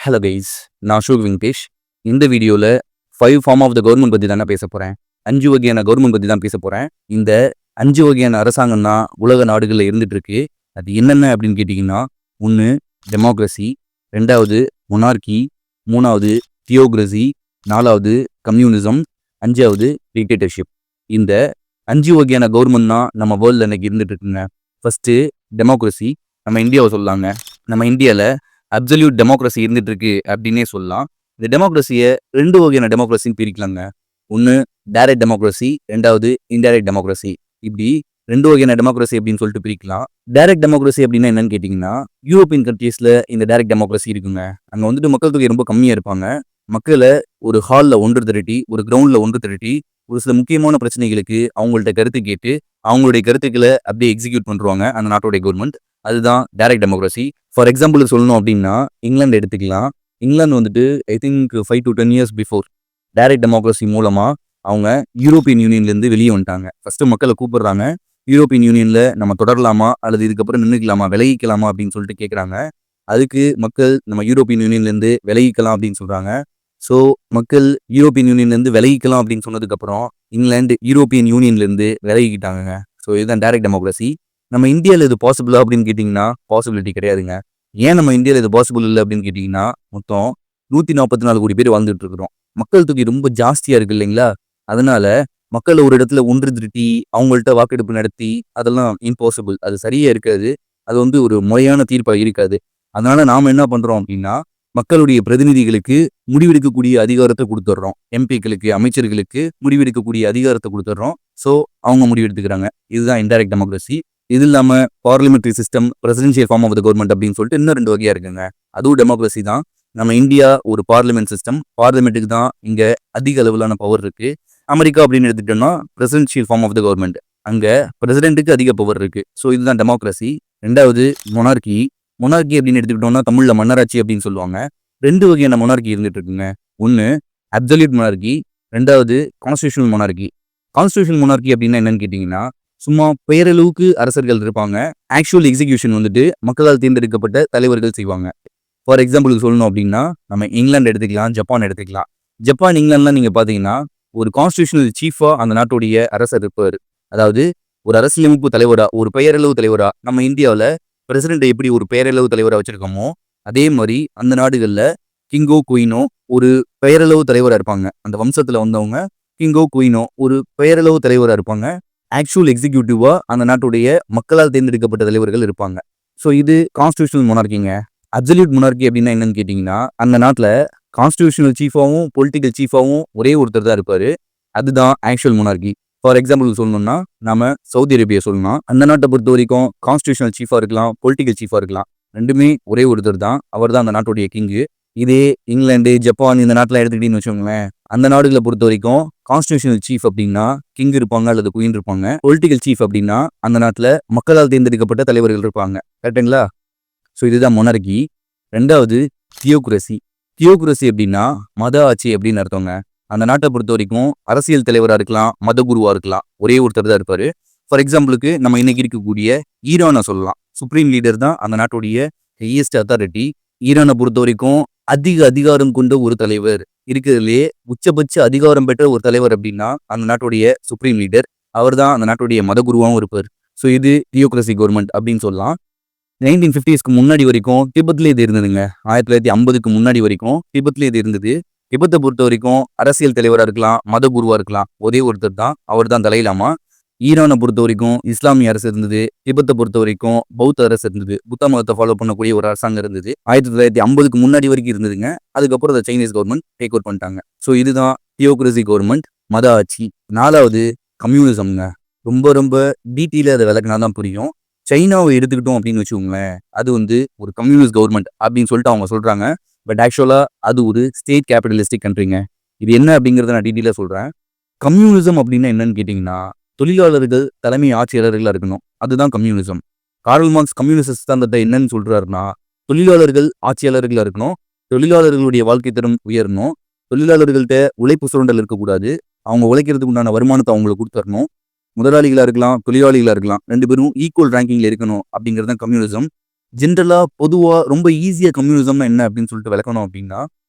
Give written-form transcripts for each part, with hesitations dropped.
Hello guys, நான் அசோக் வெங்கடேஷ். இந்த வீடியோவில் 5 ஃபார்ம் ஆஃப் த கவர்மெண்ட் பற்றி தானே பேச போகிறேன். 5 வகையான கவர்மெண்ட் பற்றி தான் பேச போகிறேன். இந்த 5 வகையான அரசாங்கம் தான் உலக நாடுகளில் இருந்துட்டு இருக்கு. அது என்னென்ன அப்படின்னு கேட்டிங்கன்னா, 1 டெமோக்ரஸி, 2வது மொனார்கி, 3வது தியோக்ரஸி, 4வது கம்யூனிசம், 5வது டிக்டேட்டர்ஷிப். இந்த 5 வகையான கவர்மெண்ட் தான் நம்ம வேர்ல்டில் இன்னைக்கு இருந்துட்டு இருக்குங்க. ஃபர்ஸ்ட்டு டெமோக்ரஸி, நம்ம இந்தியாவை சொல்லலாங்க. நம்ம இந்தியாவில் அப்சல்யூட் டெமோக்ரஸி இருந்துட்டு இருக்கு அப்படின்னே சொல்லலாம். இந்த டெமோக்ரஸியை 2 வகையான டெமோக்ரஸின்னு பிரிக்கலாங்க. 1 டைரக்ட் டெமோக்ரஸி, 2வது இன்டைரக்ட் டெமோக்ரஸி. இப்படி 2 வகையான டெமோக்ரஸி அப்படின்னு சொல்லிட்டு பிரிக்கலாம். டைரக்ட் டெமோக்ரஸி அப்படின்னா என்னன்னு கேட்டிங்கன்னா, யூரோப்பியன் கண்ட்ரீஸில் இந்த டைரக்ட் டெமோக்ரஸி இருக்குங்க. அங்கே வந்துட்டு மக்கள் தொகை ரொம்ப கம்மியாக இருப்பாங்க. மக்களை ஒரு ஹாலில் ஒன்று திரட்டி, ஒரு கிரவுண்டில் ஒன்று திரட்டி, ஒரு சில முக்கியமான பிரச்சனைகளுக்கு அவங்கள்ட்ட கருத்து கேட்டு அவங்களுடைய கருத்துக்களை அப்படியே எக்ஸிக்யூட் பண்ணுவாங்க அந்த நாட்டோடைய கவர்மெண்ட். அதுதான் டைரக்ட் டெமோக்ரஸி. ஃபார் எக்ஸாம்பிள் சொல்லணும் அப்படின்னா, இங்கிலாந்து எடுத்துக்கலாம். இங்கிலாந்து வந்துட்டு I think 5 to 10 years before direct democracy மூலமாக அவங்க யூரோப்பியன் யூனியன்லேருந்து வெளியே வந்துட்டாங்க. ஃபஸ்ட்டு மக்களை கூப்பிடுறாங்க, யூரோப்பியன் யூனியனில் நம்ம தொடரலாமா அல்லது இதுக்கப்புறம் நின்றுக்கலாமா, விலகிக்கலாமா அப்படின்னு சொல்லிட்டு கேட்குறாங்க. அதுக்கு மக்கள் நம்ம யூரோப்பியன் யூனியன்லேருந்து விலகிக்கலாம் அப்படின்னு சொல்கிறாங்க. ஸோ மக்கள் யூரோப்பியன் யூனியன்லேருந்து விலகிக்கலாம் அப்படின்னு சொன்னதுக்கப்புறம் இங்கிலாந்து யூரோப்பியன் யூனியன்லேருந்து விலகிக்கிட்டாங்க. ஸோ இதுதான் டைரக்ட் டெமோக்ரஸி. நம்ம இந்தியாவில் இது பாசிபிளா அப்படின்னு கேட்டிங்கன்னா பாசிபிலிட்டி கிடையாதுங்க. ஏன் நம்ம இந்தியாவில் இது பாசிபிள் இல்லை அப்படின்னு கேட்டிங்கன்னா, மொத்தம் 144 கோடி பேர் வாழ்ந்துட்டு இருக்கிறோம். மக்கள் தொகை ரொம்ப ஜாஸ்தியாக இருக்குது இல்லைங்களா? அதனால மக்களை ஒரு இடத்துல ஒன்று திரட்டி அவங்கள்ட்ட வாக்கெடுப்பு நடத்தி அதெல்லாம் இம்பாசிபிள். அது சரியாக இருக்காது. அது வந்து ஒரு முறையான தீர்ப்பாக இருக்காது. அதனால நாம் என்ன பண்ணுறோம் அப்படின்னா, மக்களுடைய பிரதிநிதிகளுக்கு முடிவெடுக்கக்கூடிய அதிகாரத்தை கொடுத்துட்றோம். எம்பிக்களுக்கு, அமைச்சர்களுக்கு முடிவெடுக்கக்கூடிய அதிகாரத்தை கொடுத்துட்றோம். ஸோ அவங்க முடிவெடுத்துக்கிறாங்க. இதுதான் இன்டைரக்ட் டெமோக்ரஸி. இது இல்லாமல் parliamentary system, presidential form of the government அப்படின்னு சொல்லிட்டு இன்னும் 2 வகையாக இருக்குங்க. அதுவும் டெமோக்ரஸி தான். நம்ம இந்தியா ஒரு பார்லிமெண்ட் சிஸ்டம். பார்லிமெண்ட்டுக்கு தான் இங்கே அதிக அளவிலான பவர் இருக்குது. அமெரிக்கா அப்படின்னு எடுத்துக்கிட்டோம்னா presidential form of the government. அங்கே பிரசிடென்ட்டுக்கு அதிக பவர் இருக்குது. ஸோ இதுதான் டெமோக்ரஸி. 2வது மொனார்கி. மொனார்கி அப்படின்னு எடுத்துக்கிட்டோம்னா தமிழில் மன்னராட்சி அப்படின்னு சொல்லுவாங்க. 2 வகையான மொனார்கி இருந்துட்டு இருக்குங்க. 1 அப்சல்யூட் மொனார்கி, 2வது கான்ஸ்டியூஷனல் மொனார்கி. கான்ஸ்டியூஷனல் மொனார்கி அப்படின்னா என்னன்னு கேட்டிங்கன்னா, சும்மா பெயரளவுக்கு அரசர்கள் இருப்பாங்க. ஆக்சுவல் எக்ஸிகியூஷன் வந்துட்டு மக்களால் தேர்ந்தெடுக்கப்பட்ட தலைவர்கள் செய்வாங்க. ஃபார் எக்ஸாம்பிளுக்கு சொல்லணும் அப்படின்னா, நம்ம இங்கிலாந்து எடுத்துக்கலாம், ஜப்பான் எடுத்துக்கலாம். ஜப்பான், இங்கிலாந்துலாம் நீங்கள் பார்த்தீங்கன்னா ஒரு கான்ஸ்டியூஷனல் சீஃபாக அந்த நாட்டுடைய அரசர் இருப்பார். அதாவது ஒரு அரசியலமைப்பு தலைவராக, ஒரு பெயரளவு தலைவராக. நம்ம இந்தியாவில் பிரசிடென்ட்டை எப்படி ஒரு பெயரளவு தலைவராக வச்சுருக்கோமோ அதே மாதிரி அந்த நாடுகளில் கிங்கோ குயினோ ஒரு பெயரளவு தலைவராக இருப்பாங்க. அந்த வம்சத்தில் வந்தவங்க கிங்கோ குயினோ ஒரு பெயரளவு தலைவராக இருப்பாங்க. ஆக்சுவல் எக்ஸிக்யூட்டிவா அந்த நாட்டுடைய மக்களால் தேர்ந்தெடுக்கப்பட்ட தலைவர்கள் இருப்பாங்க. ஸோ இது கான்ஸ்டியூஷனல் மொனார்கிங்க. அப்சல்யூட் மொனார்கி அப்படின்னா என்னன்னு கேட்டிங்கன்னா, அந்த நாட்டில் கான்ஸ்டியூஷனல் சீஃபாகவும் பொலிட்டிக்கல் சீஃபாகவும் ஒரே ஒருத்தர் தான் இருப்பார். அதுதான் ஆக்சுவல் மொனார்கி. ஃபார் எக்ஸாம்பிள் சொல்லணும்னா நம்ம சவுதி அரேபியா சொல்லலாம். அந்த நாட்டை பொறுத்த வரைக்கும் கான்ஸ்டியூஷனல் சீஃபாக இருக்கலாம், பொலிட்டிக்கல் சீஃபாக இருக்கலாம். ரெண்டுமே ஒரே ஒருத்தர் தான். அவர் தான் அந்த நாட்டுடைய கிங்கு. இதே இங்கிலாந்து, ஜப்பான் இந்த நாட்டில் எடுத்துக்கிட்டீங்கன்னு வச்சுக்கோங்களேன், அந்த நாடுகளை பொறுத்த வரைக்கும் கான்ஸ்டியூஷனல் சீஃப் அப்படின்னா கிங் இருப்பாங்க அல்லது குயின் இருப்பாங்க. பொலிட்டிக்கல் சீஃப் அப்படின்னா அந்த நாட்டில் மக்களால் தேர்ந்தெடுக்கப்பட்ட தலைவர்கள் இருப்பாங்க. கரெக்டுங்களா? ஸோ இதுதான் மொனார்கி. 2வது தியோக்ரஸி. தியோக்ரஸி அப்படின்னா மத ஆட்சி அப்படின்னு அர்த்தங்க. அந்த நாட்டை பொறுத்த வரைக்கும் அரசியல் தலைவராக இருக்கலாம், மத குருவாக இருக்கலாம், ஒரே ஒருத்தர் தான் இருப்பார். ஃபார் எக்ஸாம்பிளுக்கு நம்ம இன்னைக்கு இருக்கக்கூடிய ஈரானை சொல்லலாம். சுப்ரீம் லீடர் தான் அந்த நாட்டுடைய ஹையஸ்ட் அத்தாரிட்டி. ஈரானை பொறுத்த வரைக்கும் அதிக அதிகாரம் கொண்ட ஒரு தலைவர், இருக்கிறதுலே உச்சபட்ச அதிகாரம் பெற்ற ஒரு தலைவர் அப்படின்னா அந்த நாட்டுடைய சுப்ரீம் லீடர். அவர் தான் அந்த நாட்டுடைய மத குருவாகவும் இருப்பார். ஸோ இது தியோக்ரஸி கவர்மெண்ட் அப்படின்னு சொல்லலாம். 1950ஸ்க்கு முன்னாடி வரைக்கும் திபெத்லேயே இது இருந்ததுங்க. 1950க்கு முன்னாடி வரைக்கும் திபெத்லேயே இது இருந்தது. திபெத்தை பொறுத்த வரைக்கும் அரசியல் தலைவராக இருக்கலாம், மத குருவாக இருக்கலாம், ஒரே ஒருத்தர் தான். அவர் தான் தலைலாமா. ஈரானை பொறுத்த வரைக்கும் இஸ்லாமிய அரசு இருந்தது. திபெத்தை பொறுத்த வரைக்கும் பௌத்த அரசு இருந்தது. புத்த மதத்தை ஃபாலோ பண்ணக்கூடிய ஒரு அரசாங்கம் இருந்தது. 1950க்கு முன்னாடி வரைக்கும் இருந்ததுங்க. அதுக்கப்புறம் அதை சைனீஸ் கவர்மெண்ட் டேக் ஓவர் பண்ணிட்டாங்க. ஸோ இதுதான் தியோக்ரஸி கவர்மெண்ட், மத ஆட்சி. 4வது கம்யூனிசம்ங்க. ரொம்ப ரொம்ப டீட்டெயிலாக அதை விளக்குனா தான் புரியும். சைனாவை எடுத்துக்கிட்டோம் அப்படின்னு வச்சுக்கோங்களேன், அது வந்து ஒரு கம்யூனிஸ்ட் கவர்மெண்ட் அப்படின்னு சொல்லிட்டு அவங்க சொல்கிறாங்க. பட் ஆக்சுவலாக அது ஒரு ஸ்டேட் கேபிட்டலிஸ்டிக் கண்ட்ரிங்க. இது என்ன அப்படிங்கிறத நான் டீட்டெயிலாக சொல்கிறேன். கம்யூனிசம் அப்படின்னா என்னன்னு கேட்டிங்கன்னா, தொழிலாளர்கள் தலைமை ஆட்சியாளர்களாக இருக்கணும். அதுதான் கம்யூனிசம். கார்ல் மார்க்ஸ் கம்யூனிஸ்ட் சித்தாந்தத்தை என்னன்னு சொல்கிறாருன்னா, தொழிலாளர்கள் ஆட்சியாளர்களாக இருக்கணும், தொழிலாளர்களுடைய வாழ்க்கை தரம் உயரணும், தொழிலாளர்கள்ட்ட உழைப்பு சுரண்டல் இருக்கக்கூடாது, அவங்க உழைக்கிறதுக்கு உண்டான வருமானத்தை அவங்களுக்கு கொடுத்துடணும், முதலாளிகளாக இருக்கலாம், தொழிலாளிகளாக இருக்கலாம், 2 பேரும் ஈக்குவல் ரேங்கிங்கில் இருக்கணும் அப்படிங்கிறது தான் கம்யூனிசம். ஜென்ரலா பொதுவா ரொம்ப ஈஸியா கம்யூனிசம்னா என்ன அப்படின்னு சொல்லிட்டு விளக்கணும் அப்படின்னா,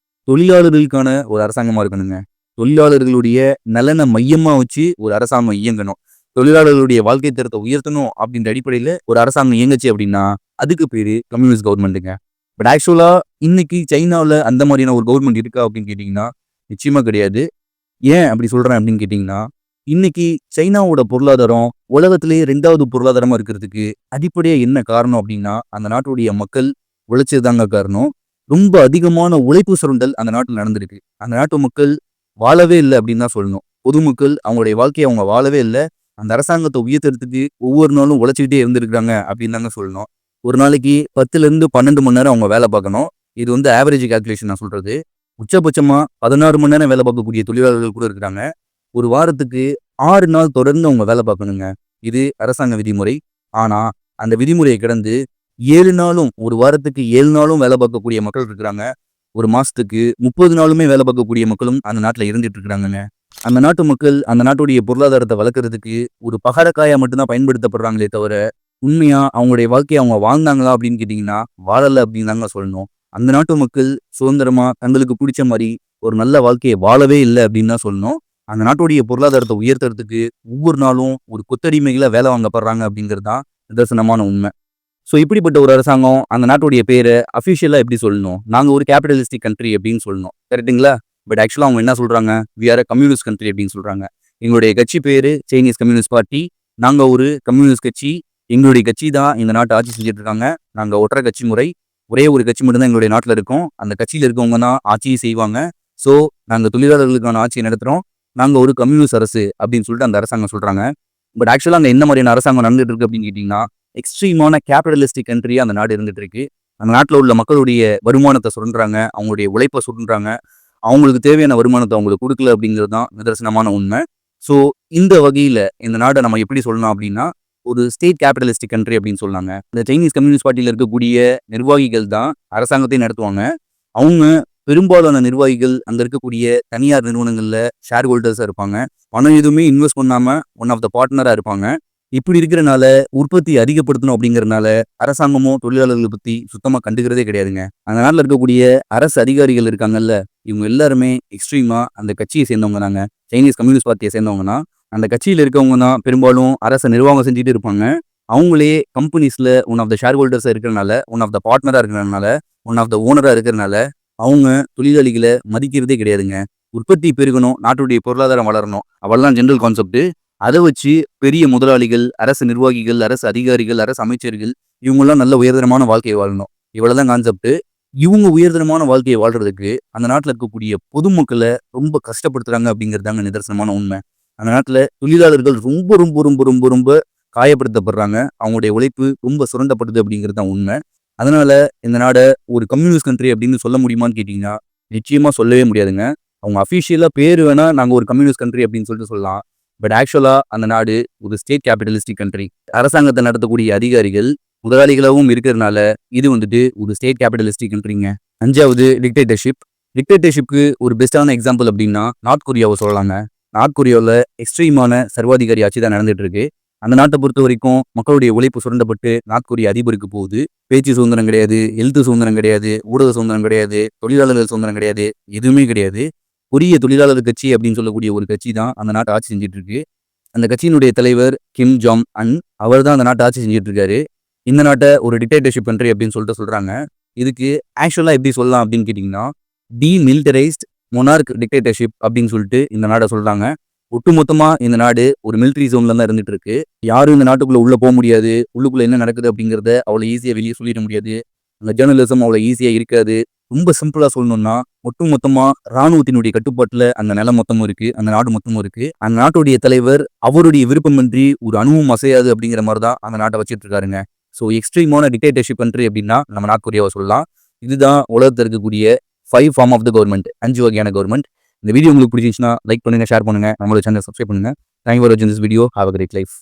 தொழிலாளர்களுக்கான ஒரு அரசாங்கமா இருக்கணுங்க. தொழிலாளர்களுடைய நலன மையமா வச்சு ஒரு அரசாங்கம் இயங்கணும். தொழிலாளர்களுடைய வாழ்க்கை தரத்தை உயர்த்தணும் அப்படின்ற அடிப்படையில ஒரு அரசாங்கம் இயங்குச்சு அப்படின்னா, அதுக்கு பேரு கம்யூனிஸ்ட் கவர்மெண்ட்டுங்க. பட் ஆக்சுவலா இன்னைக்கு சைனாவுல அந்த மாதிரியான ஒரு கவர்மெண்ட் இருக்கா அப்படின்னு கேட்டீங்கன்னா, நிச்சயமா கிடையாது. ஏன் அப்படி சொல்றேன் அப்படின்னு கேட்டீங்கன்னா, இன்னைக்கு சைனாவோட பொருளாதாரம் உலகத்திலேயே 2வது பொருளாதாரமா இருக்கிறதுக்கு அடிப்படையா என்ன காரணம் அப்படின்னா, அந்த நாட்டுடைய மக்கள் உழைச்சதுதாங்க காரணம். ரொம்ப அதிகமான உழைப்பு சுரண்டல் அந்த நாட்டுல நடந்திருக்கு. அந்த நாட்டு மக்கள் வாழவே இல்ல அப்படின்னு தான் சொல்லணும். பொதுமக்கள் அவங்களுடைய வாழ்க்கைய அவங்க வாழவே இல்ல. அந்த அரசாங்கத்த உயர்த்துறதுக்கு ஒவ்வொரு நாளும் உழைச்சுக்கிட்டே இருந்திருக்காங்க அப்படின்னு தாங்க சொல்லணும். ஒரு நாளைக்கு 10லிருந்து 12 மணி நேரம் அவங்க வேலை பார்க்கணும். இது வந்து ஆவரேஜ் கால்குலேஷன் நான் சொல்றது. உச்சபட்சமா 16 மணி நேரம் வேலை பார்க்கக்கூடிய தொழிலாளர்கள் கூட இருக்கிறாங்க. ஒரு வாரத்துக்கு 6 நாள் தொடர்ந்து அவங்க வேலை பார்க்கணுங்க. இது அரசாங்க விதிமுறை. ஆனா, அந்த விதிமுறையை கடந்து 7 நாளும் ஒரு வாரத்துக்கு 7 நாளும் வேலை பார்க்கக்கூடிய மக்கள் இருக்கிறாங்க. ஒரு மாசத்துக்கு 30 நாளுமே வேலை பார்க்கக்கூடிய மக்களும் அந்த நாட்டுல இருந்துட்டு இருக்கிறாங்கங்க. அந்த நாட்டு மக்கள் அந்த நாட்டுடைய பொருளாதாரத்தை வளர்க்கறதுக்கு ஒரு பகரக்காயா மட்டும் தான் பயன்படுத்தப்படுறாங்களே தவிர, உண்மையா அவங்களுடைய வாழ்க்கைய அவங்க வாழ்ந்தாங்களா அப்படின்னு கேட்டீங்கன்னா, வாழல அப்படின்னு தாங்க சொல்லணும். அந்த நாட்டு மக்கள் சுதந்திரமா தங்களுக்கு பிடிச்ச மாரி ஒரு நல்ல வாழ்க்கைய வாழவே இல்ல அப்படின்னு தான் சொல்லணும். அந்த நாட்டுடைய பொருளாதாரத்தை உயர்த்துறதுக்கு ஒவ்வொரு நாளும் ஒரு கொத்தடிமைகளா வேலை வாங்கப்படுறாங்க அப்படிங்கிறது தான் நிதர்சனமான உண்மை. ஸோ இப்படிப்பட்ட ஒரு அரசாங்கம் அந்த நாட்டுடைய பேரை அஃபிஷியலா எப்படி சொல்லணும்? நாங்க ஒரு கேபிட்டலிஸ்டிக் கண்ட்ரி அப்படின்னு சொல்லணும். கரெக்ட்டுங்களா? பட் ஆக்சுவலா அவங்க என்ன சொல்றாங்க? We are a communist country அப்படின்னு சொல்றாங்க. எங்களுடைய கட்சி பேரு சைனீஸ் கம்யூனிஸ்ட் பார்ட்டி. நாங்க ஒரு கம்யூனிஸ்ட் கட்சி. எங்களுடைய கட்சி தான் இந்த நாட்டை ஆட்சி செஞ்சுட்டு இருக்காங்க. நாங்க ஒற்றை கட்சி முறை. ஒரே ஒரு கட்சி மட்டும் தான் எங்களுடைய நாட்டுல இருக்கும். அந்த கட்சியில இருக்கவங்க தான் ஆட்சியும் செய்வாங்க. ஸோ நாங்க தொழிலாளர்களுக்கான ஆட்சியை நடத்துறோம். நாங்க ஒரு கம்யூனிஸ்ட் அரசு அப்படின்னு சொல்லிட்டு அந்த அரசாங்கம் சொல்றாங்க. பட் ஆக்சுவலா அங்க என்ன மாதிரியான அரசாங்கம் நடந்துட்டு இருக்கு அப்படின்னு கேட்டீங்கன்னா, எக்ஸ்ட்ரீமான கேபிட்டலிஸ்டிக் கண்ட்ரியா அந்த நாடு இருந்துட்டு இருக்கு. அந்த நாட்டுல உள்ள மக்களுடைய வருமானத்தை சுரண்டுறாங்க. அவங்களுடைய உழைப்பை சுரண்டுறாங்க. அவங்களுக்கு தேவையான வருமானத்தை அவங்களுக்கு குடுக்கல அப்படிங்கிறது தான் நிதர்சனமான உண்மை. ஸோ இந்த வகையில இந்த நாட நம்ம எப்படி சொல்லலாம் அப்படின்னா, ஒரு ஸ்டேட் கேபிட்டலிஸ்டிக் கண்ட்ரி அப்படின்னு சொல்லாங்க. இந்த சைனீஸ் கம்யூனிஸ்ட் பார்ட்டியில இருக்கக்கூடிய நிர்வாகிகள் தான் அரசாங்கத்தையும் நடத்துவாங்க. அவங்க பெரும்பாலான நிர்வாகிகள் அங்க இருக்கக்கூடிய தனியார் நிறுவனங்கள்ல ஷேர் ஹோல்டர்ஸா இருப்பாங்க. பணம் எதுவுமே இன்வெஸ்ட் பண்ணாம ஒன் ஆஃப் த பார்ட்னரா இருப்பாங்க. இப்படி இருக்கிறனால உற்பத்தி அதிகப்படுத்தணும் அப்படிங்கிறனால அரசாங்கமும் தொழிலாளர்களை பத்தி சுத்தமா கண்டுக்கிறதே கிடையாதுங்க. அந்த நாட்டுல இருக்கக்கூடிய அரசு அதிகாரிகள் இருக்காங்கல்ல, இவங்க எல்லாருமே எக்ஸ்ட்ரீமா அந்த கட்சியை சேர்ந்தவங்க தாங்க. சைனீஸ் கம்யூனிஸ்ட் பார்ட்டியை சேர்ந்தவங்கன்னா, அந்த கட்சியில இருக்கவங்க தான் பெரும்பாலும் அரசை நிர்வாகம் செஞ்சுட்டு இருப்பாங்க. அவங்களே கம்பெனிஸ்ல ஒன் ஆஃப் த ஷேர் ஹோல்டர்ஸா இருக்கிறனால, ஒன் ஆஃப் த பார்ட்னரா இருக்கிறனால, ஒன் ஆஃப் த ஓனரா இருக்கிறனால, அவங்க தொழிலாளிகளை மதிக்கிறதே கிடையாதுங்க. உற்பத்தி பெருகணும், நாட்டுடைய பொருளாதாரம் வளரணும். அவ்வளவுதான் ஜெனரல் கான்செப்ட். அதை வச்சு பெரிய முதலாளிகள், அரசு நிர்வாகிகள், அரசு அதிகாரிகள், அரசு அமைச்சர்கள் இவங்கெல்லாம் நல்ல உயர்தரமான வாழ்க்கையை வாழணும். இவ்வளவுதான் கான்செப்ட். இவங்க உயர்தரமான வாழ்க்கையை வாழ்றதுக்கு அந்த நாட்டுல இருக்கக்கூடிய பொதுமக்களை ரொம்ப கஷ்டப்படுத்துறாங்க அப்படிங்கிறதாங்க நிதர்சனமான உண்மை. அந்த நாட்டுல தொழிலாளர்கள் ரொம்ப ரொம்ப ரொம்ப ரொம்ப ரொம்ப காயப்படுத்தப்படுறாங்க. அவங்களுடைய உழைப்பு ரொம்ப சுரண்டப்படுது அப்படிங்கிறது தான் உண்மை. அதனால இந்த நாட ஒரு கம்யூனிஸ்ட் கண்ட்ரி அப்படின்னு சொல்ல முடியுமான்னு கேட்டீங்கன்னா, நிச்சயமா சொல்லவே முடியாதுங்க. அவங்க அஃபிஷியலா பேரு வேணா நாங்க ஒரு கம்யூனிஸ்ட் கண்ட்ரி அப்படின்னு சொல்லிட்டு சொல்லலாம். பட் ஆக்சுவலா அந்த நாடு ஒரு ஸ்டேட் கேபிட்டலிஸ்டிக் கண்ட்ரி. அரசாங்கத்தை நடத்தக்கூடிய அதிகாரிகள் முதலாளிகளாகவும் இருக்கிறதுனால இது வந்துட்டு ஒரு ஸ்டேட் கேபிட்டலிஸ்டிக் கண்ட்ரிங்க. 5வது டிக்டேட்டர்ஷிப். டிக்டேட்டர்ஷிப்க்கு ஒரு பெஸ்டான எக்ஸாம்பிள் அப்படின்னா நார்த் கொரியாவை சொல்லலாங்க. நார்த் கொரியாவில் எக்ஸ்ட்ரீமான சர்வாதிகாரி ஆட்சி தான் நடந்துட்டு இருக்கு. அந்த நாட்டை பொறுத்த வரைக்கும் மக்களுடைய உழைப்பு சுரண்டப்பட்டு நார்த் கொரிய அதிபருக்கு போகுது. பேச்சு சுதந்திரம் கிடையாது, எழுத்து சுதந்திரம் கிடையாது, ஊடக சுதந்திரம் கிடையாது, தொழிலாளர்கள் சுதந்திரம் கிடையாது, எதுவுமே கிடையாது. கொரிய தொழிலாளர் கட்சி அப்படின்னு சொல்லக்கூடிய ஒரு கட்சி தான் அந்த நாட்டை ஆட்சி செஞ்சுட்டு இருக்கு. அந்த கட்சியினுடைய தலைவர் கிம் ஜாங் அன். அவர் தான் அந்த நாட்டை ஆட்சி செஞ்சுட்டு இருக்காரு. இந்த நாட்டை ஒரு டிக்டேட்டர்ஷிப் கண்ட்ரி அப்படின்னு சொல்லிட்டு சொல்றாங்க. இதுக்கு ஆக்சுவலா எப்படி சொல்லலாம் அப்படின்னு கேட்டீங்கன்னா, டீமிலிட்டரைஸ்ட் மொனார்க் டிக்டேட்டர்ஷிப் அப்படின்னு சொல்லிட்டு இந்த நாட்டை சொல்றாங்க. ஒட்டுமொத்தமா இந்த நாடு ஒரு மிலிட்டரி ஜோன்ல தான் இருந்துட்டு இருக்கு. யாரும் இந்த நாட்டுக்குள்ள உள்ள போக முடியாது. உள்ளுக்குள்ள என்ன நடக்குது அப்படிங்கிறத அவ்வளவு ஈஸியா வெளியே சொல்லிட முடியாது. அந்த ஜேர்னலிசம் அவ்வளவு ஈஸியா இருக்காது. ரொம்ப சிம்பிளா சொல்லணும்னா, ஒட்டுமொத்தமா ராணுவத்தினுடைய கட்டுப்பாட்டுல அந்த நிலம் மொத்தமும் இருக்கு. அந்த நாடு மொத்தமும் இருக்கு. அந்த நாட்டுடைய தலைவர் அவருடைய விருப்பமின்றி ஒரு அணுவும் அசையாது அப்படிங்கிற மாதிரி தான் அந்த நாட்டை வச்சிட்டு இருக்காருங்க. ஸோ எக்ஸ்ட்ரீமான டிக்டேட்டர்ஷிப் கண்ட்ரி அப்படின்னா நம்ம நார்த் கொரியாவை சொல்லலாம். இதுதான் உலகத்தில் இருக்கக்கூடிய 5 ஃபார்ம் ஆஃப் த கவர்மெண்ட். 5 வகையான கவர்மெண்ட். இந்த வீடியோ உங்களுக்கு பிடிச்சிருந்துச்சுன்னா லைக் பண்ணுங்க, ஷேர் பண்ணுங்க, நம்மளோட சேனல் சப்ஸ்கிரைப் பண்ணுங்க. தேங்க் யூ ஃபார் வாட்சிங் this video. Have a great life.